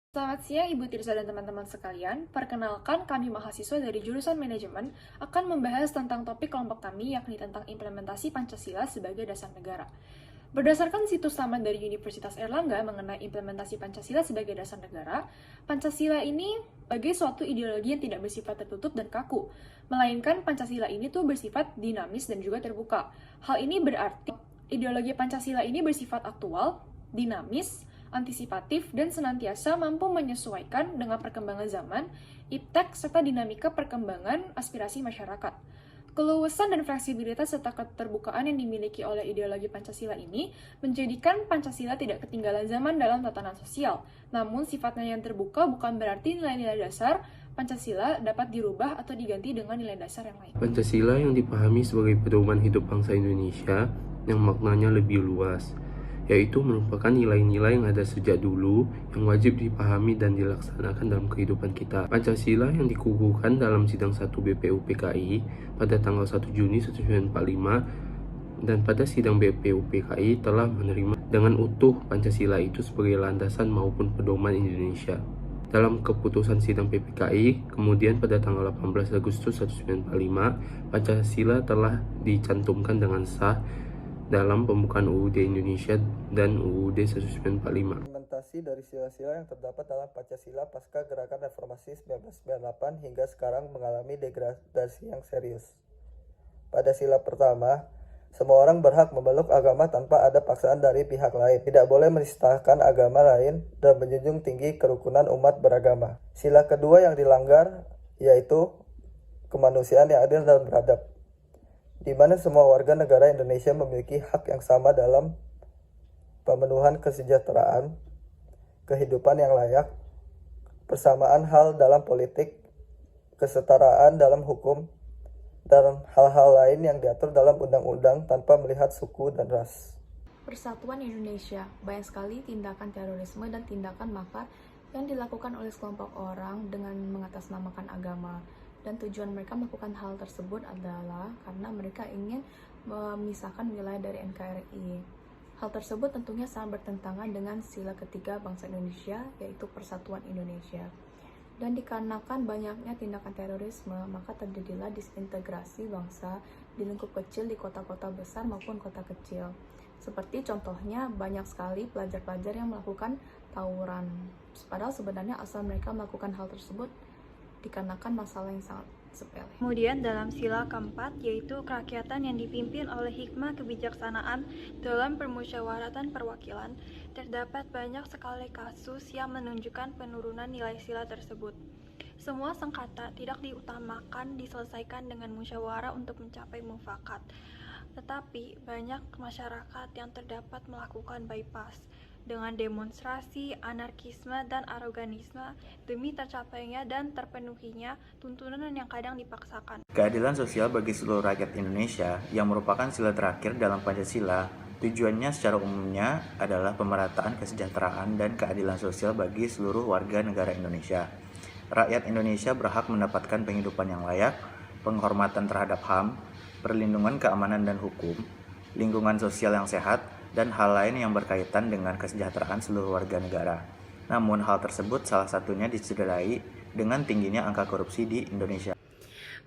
Selamat siang Ibu Tirza dan teman-teman sekalian. Perkenalkan, kami mahasiswa dari jurusan manajemen akan membahas tentang topik kelompok kami, yakni tentang implementasi Pancasila sebagai dasar negara. Berdasarkan situs laman dari Universitas Erlangga mengenai implementasi Pancasila sebagai dasar negara, Pancasila ini sebagai suatu ideologi yang tidak bersifat tertutup dan kaku, melainkan Pancasila ini tuh bersifat dinamis dan juga terbuka. Hal ini berarti ideologi Pancasila ini bersifat aktual, dinamis, antisipatif, dan senantiasa mampu menyesuaikan dengan perkembangan zaman, iptek, serta dinamika perkembangan aspirasi masyarakat. Keluasan dan fleksibilitas serta keterbukaan yang dimiliki oleh ideologi Pancasila ini menjadikan Pancasila tidak ketinggalan zaman dalam tatanan sosial. Namun sifatnya yang terbuka bukan berarti nilai-nilai dasar Pancasila dapat dirubah atau diganti dengan nilai dasar yang lain. Pancasila yang dipahami sebagai pedoman hidup bangsa Indonesia yang maknanya lebih luas, yaitu merupakan nilai-nilai yang ada sejak dulu yang wajib dipahami dan dilaksanakan dalam kehidupan kita. Pancasila yang dikukuhkan dalam sidang 1 BPUPKI pada tanggal 1 Juni 1945 dan pada sidang BPUPKI telah menerima dengan utuh Pancasila itu sebagai landasan maupun pedoman Indonesia. Dalam keputusan sidang PPKI, kemudian pada tanggal 18 Agustus 1945, Pancasila telah dicantumkan dengan sah dalam pembukaan UUD Indonesia dan UUD 1945. Implementasi dari sila-sila yang terdapat dalam Pancasila pasca gerakan reformasi 1998 hingga sekarang mengalami degradasi yang serius. Pada sila pertama, semua orang berhak memeluk agama tanpa ada paksaan dari pihak lain. Tidak boleh menistakan agama lain dan menjunjung tinggi kerukunan umat beragama. Sila kedua yang dilanggar yaitu kemanusiaan yang adil dan beradab, di mana semua warga negara Indonesia memiliki hak yang sama dalam pemenuhan kesejahteraan, kehidupan yang layak, persamaan hal dalam politik, kesetaraan dalam hukum, dan hal-hal lain yang diatur dalam undang-undang tanpa melihat suku dan ras. Persatuan Indonesia, banyak sekali tindakan terorisme dan tindakan makar yang dilakukan oleh sekelompok orang dengan mengatasnamakan agama. Dan tujuan mereka melakukan hal tersebut adalah karena mereka ingin memisahkan wilayah dari NKRI. Hal tersebut tentunya sangat bertentangan dengan sila ketiga bangsa Indonesia, yaitu Persatuan Indonesia. Dan dikarenakan banyaknya tindakan terorisme, maka terjadilah disintegrasi bangsa di lingkup kecil di kota-kota besar maupun kota kecil. Seperti contohnya banyak sekali pelajar-pelajar yang melakukan tawuran. Padahal sebenarnya asal mereka melakukan hal tersebut dikarenakan masalah yang sangat sepele. Kemudian dalam sila keempat yaitu kerakyatan yang dipimpin oleh hikmah kebijaksanaan dalam permusyawaratan perwakilan, terdapat banyak sekali kasus yang menunjukkan penurunan nilai sila tersebut. Semua sengketa tidak diutamakan diselesaikan dengan musyawarah untuk mencapai mufakat. Tetapi banyak masyarakat yang terdapat melakukan bypass dengan demonstrasi, anarkisme, dan aroganisme demi tercapainya dan terpenuhinya tuntunan yang kadang dipaksakan. Keadilan sosial bagi seluruh rakyat Indonesia yang merupakan sila terakhir dalam Pancasila, tujuannya secara umumnya adalah pemerataan kesejahteraan dan keadilan sosial bagi seluruh warga negara Indonesia. Rakyat Indonesia berhak mendapatkan penghidupan yang layak, penghormatan terhadap HAM, perlindungan keamanan dan hukum, lingkungan sosial yang sehat, dan hal lain yang berkaitan dengan kesejahteraan seluruh warga negara. Namun hal tersebut salah satunya dicederai dengan tingginya angka korupsi di Indonesia.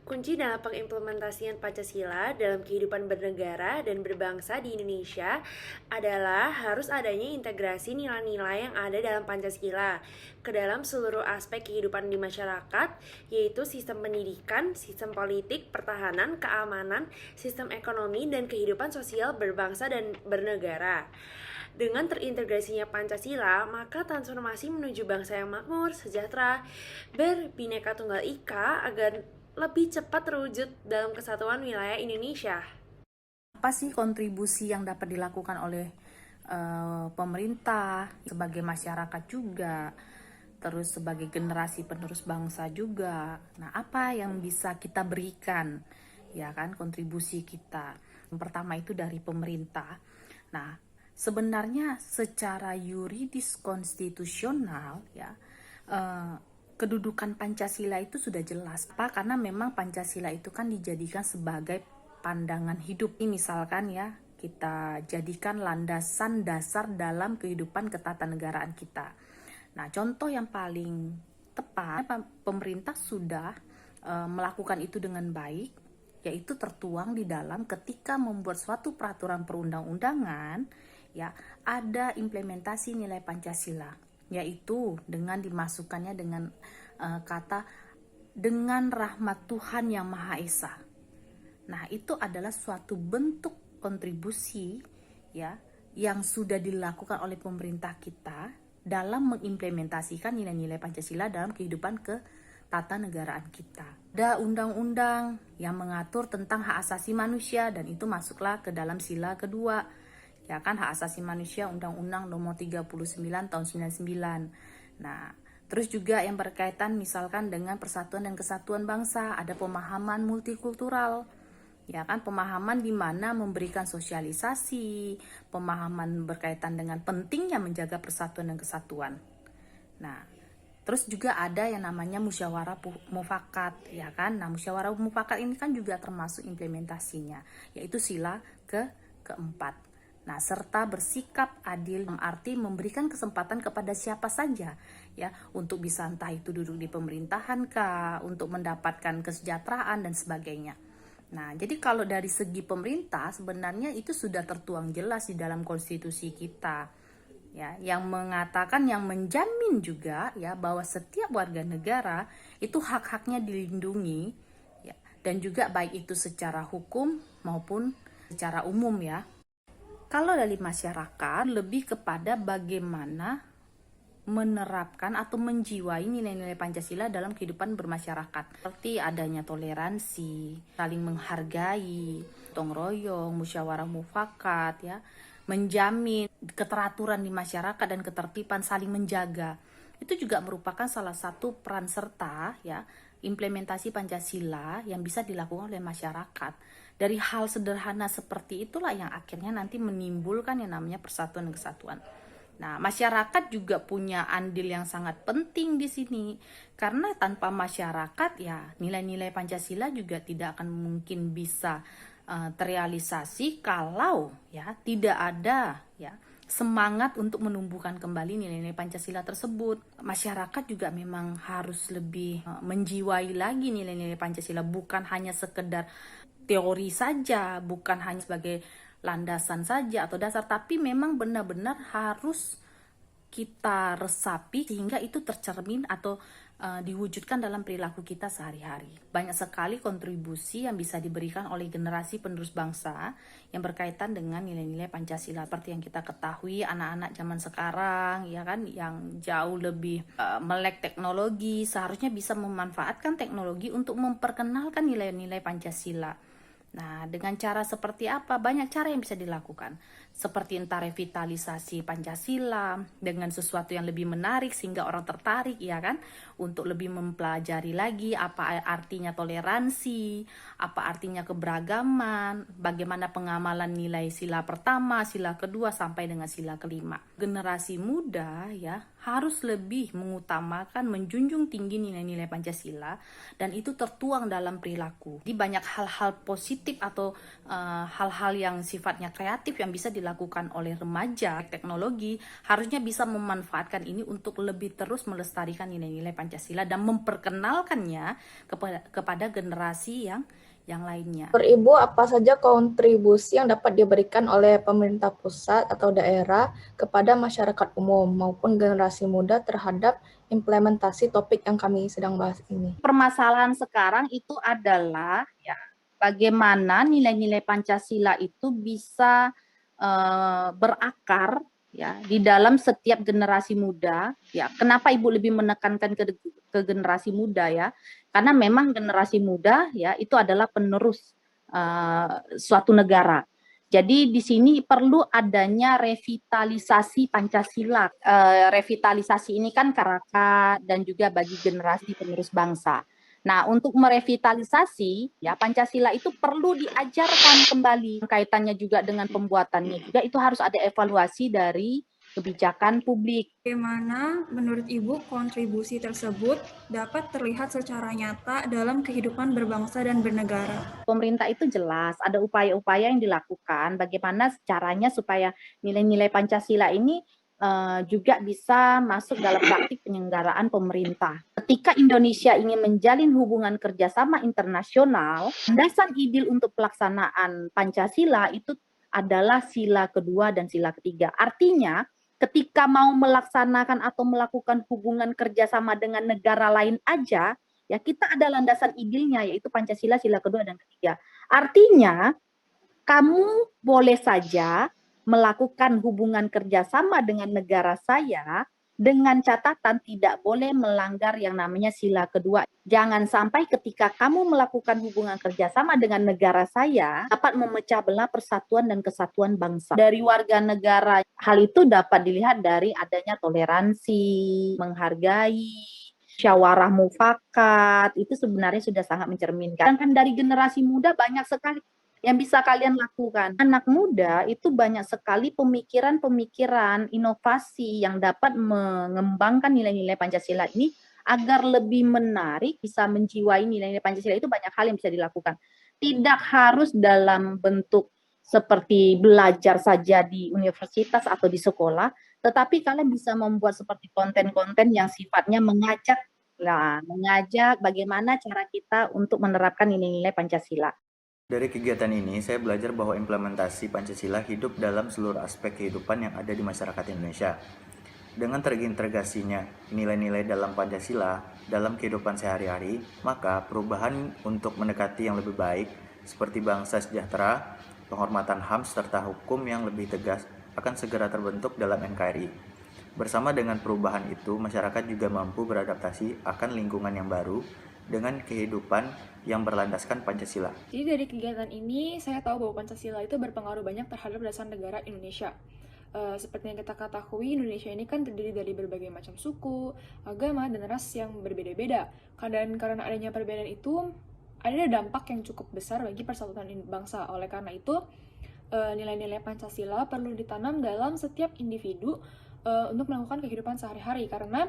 Kunci dalam pengimplementasian Pancasila dalam kehidupan bernegara dan berbangsa di Indonesia adalah harus adanya integrasi nilai-nilai yang ada dalam Pancasila ke dalam seluruh aspek kehidupan di masyarakat, yaitu sistem pendidikan, sistem politik, pertahanan, keamanan, sistem ekonomi, dan kehidupan sosial berbangsa dan bernegara. Dengan terintegrasinya Pancasila, maka transformasi menuju bangsa yang makmur, sejahtera, berbineka tunggal ika agar lebih cepat terwujud dalam kesatuan wilayah Indonesia. Apa sih kontribusi yang dapat dilakukan oleh pemerintah, sebagai masyarakat juga, terus sebagai generasi penerus bangsa juga. Nah, apa yang bisa kita berikan, ya kan, kontribusi kita. Yang pertama itu dari pemerintah. Nah, sebenarnya secara yuridis konstitusional, ya, kedudukan Pancasila itu sudah jelas. Karena memang Pancasila itu kan dijadikan sebagai pandangan hidup. Ini misalkan ya, kita jadikan landasan dasar dalam kehidupan ketatanegaraan kita. Nah, contoh yang paling tepat, pemerintah sudah melakukan itu dengan baik, yaitu tertuang di dalam ketika membuat suatu peraturan perundang-undangan, ya, ada implementasi nilai Pancasila, yaitu dengan dimasukkannya dengan kata dengan rahmat Tuhan yang Maha Esa. Nah, itu adalah suatu bentuk kontribusi, ya, yang sudah dilakukan oleh pemerintah kita dalam mengimplementasikan nilai-nilai Pancasila dalam kehidupan ketatanegaraan kita. Ada undang-undang yang mengatur tentang hak asasi manusia dan itu masuklah ke dalam sila kedua. Ya kan, hak asasi manusia Undang-Undang Nomor 39 Tahun 99. Nah, terus juga yang berkaitan misalkan dengan persatuan dan kesatuan bangsa, ada pemahaman multikultural. Ya kan, pemahaman di mana memberikan sosialisasi, pemahaman berkaitan dengan pentingnya menjaga persatuan dan kesatuan. Nah, terus juga ada yang namanya musyawarah mufakat, ya kan. Nah, musyawarah mufakat ini kan juga termasuk implementasinya, yaitu sila keempat. Nah, serta bersikap adil, arti memberikan kesempatan kepada siapa saja, ya, untuk bisa entah itu duduk di pemerintahan kah, untuk mendapatkan kesejahteraan dan sebagainya. Nah, jadi kalau dari segi pemerintah sebenarnya itu sudah tertuang jelas di dalam konstitusi kita, ya, yang mengatakan, yang menjamin juga, ya, bahwa setiap warga negara itu hak-haknya dilindungi, ya, dan juga baik itu secara hukum maupun secara umum, ya. Kalau dari masyarakat lebih kepada bagaimana menerapkan atau menjiwai nilai-nilai Pancasila dalam kehidupan bermasyarakat, seperti adanya toleransi, saling menghargai, gotong royong, musyawarah mufakat, ya, menjamin keteraturan di masyarakat dan ketertiban, saling menjaga. Itu juga merupakan salah satu peran serta, ya, implementasi Pancasila yang bisa dilakukan oleh masyarakat. Dari hal sederhana seperti itulah yang akhirnya nanti menimbulkan yang namanya persatuan dan kesatuan. Nah, masyarakat juga punya andil yang sangat penting di sini. Karena tanpa masyarakat, ya, nilai-nilai Pancasila juga tidak akan mungkin bisa terrealisasi kalau, ya, tidak ada, ya, semangat untuk menumbuhkan kembali nilai-nilai Pancasila tersebut. Masyarakat juga memang harus lebih menjiwai lagi nilai-nilai Pancasila, bukan hanya sekedar teori saja, bukan hanya sebagai landasan saja atau dasar, tapi memang benar-benar harus kita resapi sehingga itu tercermin atau diwujudkan dalam perilaku kita sehari-hari. Banyak sekali kontribusi yang bisa diberikan oleh generasi penerus bangsa yang berkaitan dengan nilai-nilai Pancasila. Seperti yang kita ketahui, anak-anak zaman sekarang, ya kan, yang jauh lebih melek teknologi, seharusnya bisa memanfaatkan teknologi untuk memperkenalkan nilai-nilai Pancasila. Nah, dengan cara seperti apa? Banyak cara yang bisa dilakukan. Seperti entah revitalisasi Pancasila dengan sesuatu yang lebih menarik sehingga orang tertarik, ya kan, untuk lebih mempelajari lagi apa artinya toleransi, apa artinya keberagaman, bagaimana pengamalan nilai sila pertama, sila kedua sampai dengan sila kelima. Generasi muda, ya, harus lebih mengutamakan, menjunjung tinggi nilai-nilai Pancasila, dan itu tertuang dalam perilaku. Jadi banyak hal-hal positif atau hal-hal yang sifatnya kreatif yang bisa dilakukan oleh remaja. Teknologi harusnya bisa memanfaatkan ini untuk lebih terus melestarikan nilai-nilai Pancasila dan memperkenalkannya kepada generasi yang lainnya. Menurut Ibu, apa saja kontribusi yang dapat diberikan oleh pemerintah pusat atau daerah kepada masyarakat umum maupun generasi muda terhadap implementasi topik yang kami sedang bahas ini? Permasalahan sekarang itu adalah, ya, bagaimana nilai-nilai Pancasila itu bisa berakar, ya, di dalam setiap generasi muda. Ya, kenapa Ibu lebih menekankan ke generasi muda, ya? Karena memang generasi muda, ya, itu adalah penerus suatu negara. Jadi di sini perlu adanya revitalisasi Pancasila. Revitalisasi ini kan karakat dan juga bagi generasi penerus bangsa. Nah, untuk merevitalisasi, ya, Pancasila itu perlu diajarkan kembali. Kaitannya juga dengan pembuatannya juga itu harus ada evaluasi dari kebijakan publik. Bagaimana menurut Ibu kontribusi tersebut dapat terlihat secara nyata dalam kehidupan berbangsa dan bernegara? Pemerintah itu jelas ada upaya-upaya yang dilakukan bagaimana caranya supaya nilai-nilai Pancasila ini juga bisa masuk dalam praktik penyelenggaraan pemerintah. Ketika Indonesia ingin menjalin hubungan kerjasama internasional, landasan ideal untuk pelaksanaan Pancasila itu adalah sila kedua dan sila ketiga. Artinya, ketika mau melaksanakan atau melakukan hubungan kerjasama dengan negara lain aja, ya kita ada landasan idealnya, yaitu Pancasila sila kedua dan ketiga. Artinya, kamu boleh saja melakukan hubungan kerjasama dengan negara saya dengan catatan tidak boleh melanggar yang namanya sila kedua. Jangan sampai ketika kamu melakukan hubungan kerjasama dengan negara saya dapat memecah belah persatuan dan kesatuan bangsa. Dari warga negara, hal itu dapat dilihat dari adanya toleransi, menghargai, musyawarah mufakat, itu sebenarnya sudah sangat mencerminkan. Sedangkan dari generasi muda banyak sekali yang bisa kalian lakukan. Anak muda itu banyak sekali pemikiran-pemikiran, inovasi yang dapat mengembangkan nilai-nilai Pancasila ini agar lebih menarik, bisa menjiwai nilai-nilai Pancasila. Itu banyak hal yang bisa dilakukan. Tidak harus dalam bentuk seperti belajar saja di universitas atau di sekolah, tetapi kalian bisa membuat seperti konten-konten yang sifatnya mengajak bagaimana cara kita untuk menerapkan nilai-nilai Pancasila. Dari kegiatan ini, saya belajar bahwa implementasi Pancasila hidup dalam seluruh aspek kehidupan yang ada di masyarakat Indonesia. Dengan terintegrasinya nilai-nilai dalam Pancasila dalam kehidupan sehari-hari, maka perubahan untuk mendekati yang lebih baik, seperti bangsa sejahtera, penghormatan HAM, serta hukum yang lebih tegas akan segera terbentuk dalam NKRI. Bersama dengan perubahan itu, masyarakat juga mampu beradaptasi akan lingkungan yang baru dengan kehidupan yang berlandaskan Pancasila. Jadi dari kegiatan ini, saya tahu bahwa Pancasila itu berpengaruh banyak terhadap dasar negara Indonesia. Seperti yang kita ketahui, Indonesia ini kan terdiri dari berbagai macam suku, agama, dan ras yang berbeda-beda. Dan karena adanya perbedaan itu, ada dampak yang cukup besar bagi persatuan bangsa. Oleh karena itu, nilai-nilai Pancasila perlu ditanam dalam setiap individu untuk melakukan kehidupan sehari-hari. Karena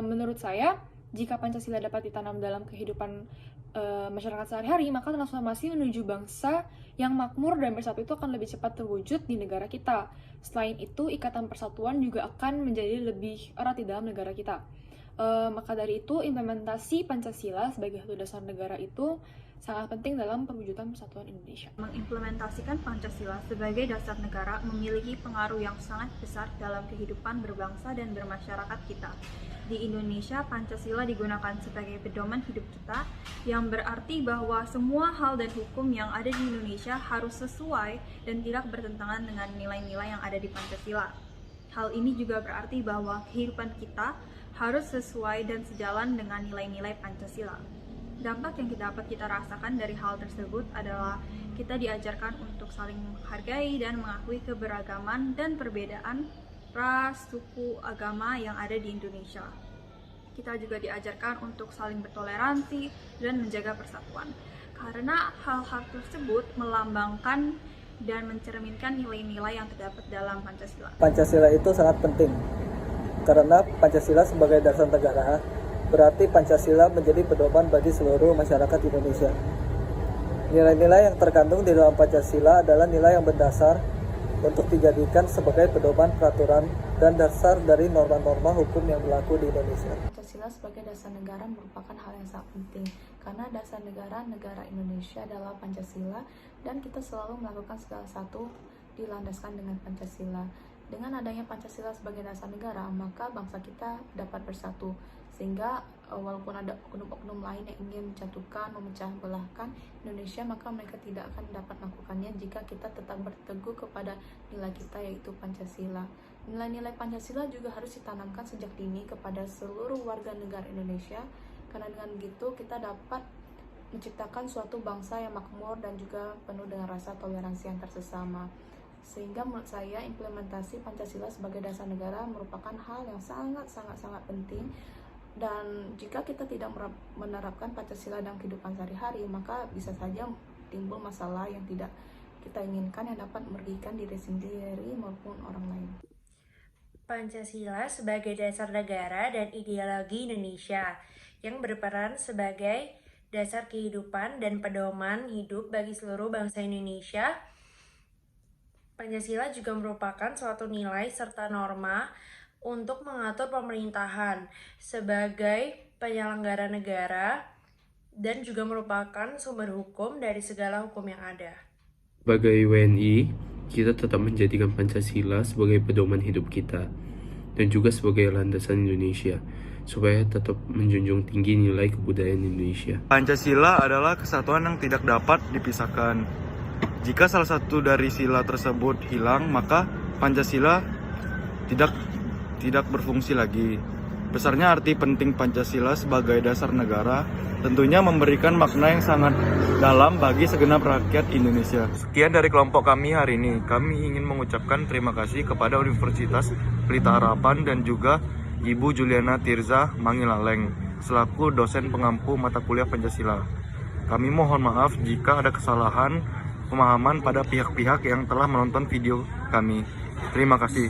menurut saya, jika Pancasila dapat ditanam dalam kehidupan masyarakat sehari-hari, maka transformasi menuju bangsa yang makmur dan bersatu itu akan lebih cepat terwujud di negara kita. Selain itu, ikatan persatuan juga akan menjadi lebih erat di dalam negara kita. Maka dari itu, implementasi Pancasila sebagai satu dasar negara itu sangat penting dalam perwujudan persatuan Indonesia. Mengimplementasikan Pancasila sebagai dasar negara memiliki pengaruh yang sangat besar dalam kehidupan berbangsa dan bermasyarakat kita. Di Indonesia, Pancasila digunakan sebagai pedoman hidup kita, yang berarti bahwa semua hal dan hukum yang ada di Indonesia harus sesuai dan tidak bertentangan dengan nilai-nilai yang ada di Pancasila. Hal ini juga berarti bahwa kehidupan kita harus sesuai dan sejalan dengan nilai-nilai Pancasila. Dampak yang dapat kita rasakan dari hal tersebut adalah kita diajarkan untuk saling menghargai dan mengakui keberagaman dan perbedaan ras, suku, agama yang ada di Indonesia. Kita juga diajarkan untuk saling bertoleransi dan menjaga persatuan. Karena hal-hal tersebut melambangkan dan mencerminkan nilai-nilai yang terdapat dalam Pancasila. Pancasila itu sangat penting karena Pancasila sebagai dasar negara berarti Pancasila menjadi pedoman bagi seluruh masyarakat Indonesia. Nilai-nilai yang terkandung di dalam Pancasila adalah nilai yang berdasar untuk dijadikan sebagai pedoman peraturan dan dasar dari norma-norma hukum yang berlaku di Indonesia. Pancasila sebagai dasar negara merupakan hal yang sangat penting karena dasar negara Indonesia adalah Pancasila dan kita selalu melakukan segala satu dilandaskan dengan Pancasila. Dengan adanya Pancasila sebagai dasar negara, maka bangsa kita dapat bersatu sehingga walaupun ada oknum-oknum lain yang ingin menjatuhkan, memecah belahkan Indonesia, maka mereka tidak akan dapat melakukannya jika kita tetap berteguh kepada nilai kita, yaitu Pancasila. Nilai-nilai Pancasila juga harus ditanamkan sejak dini kepada seluruh warga negara Indonesia, karena dengan begitu kita dapat menciptakan suatu bangsa yang makmur dan juga penuh dengan rasa toleransi antar sesama. Sehingga menurut saya implementasi Pancasila sebagai dasar negara merupakan hal yang sangat penting. Dan jika kita tidak menerapkan Pancasila dalam kehidupan sehari-hari, maka bisa saja timbul masalah yang tidak kita inginkan yang dapat merugikan diri sendiri maupun orang lain. Pancasila sebagai dasar negara dan ideologi Indonesia yang berperan sebagai dasar kehidupan dan pedoman hidup bagi seluruh bangsa Indonesia Pancasila juga merupakan suatu nilai serta norma untuk mengatur pemerintahan sebagai penyelenggara negara dan juga merupakan sumber hukum dari segala hukum yang ada. Sebagai WNI, kita tetap menjadikan Pancasila sebagai pedoman hidup kita dan juga sebagai landasan Indonesia supaya tetap menjunjung tinggi nilai kebudayaan Indonesia. Pancasila adalah kesatuan yang tidak dapat dipisahkan. Jika salah satu dari sila tersebut hilang, maka Pancasila tidak berfungsi lagi. Besarnya arti penting Pancasila sebagai dasar negara tentunya memberikan makna yang sangat dalam bagi segenap rakyat Indonesia. Sekian dari kelompok kami hari ini. Kami ingin mengucapkan terima kasih kepada Universitas Pelita Harapan dan juga Ibu Juliana Tirza Mangilaleng selaku dosen pengampu mata kuliah Pancasila. Kami mohon maaf jika ada kesalahan pemahaman pada pihak-pihak yang telah menonton video kami. Terima kasih.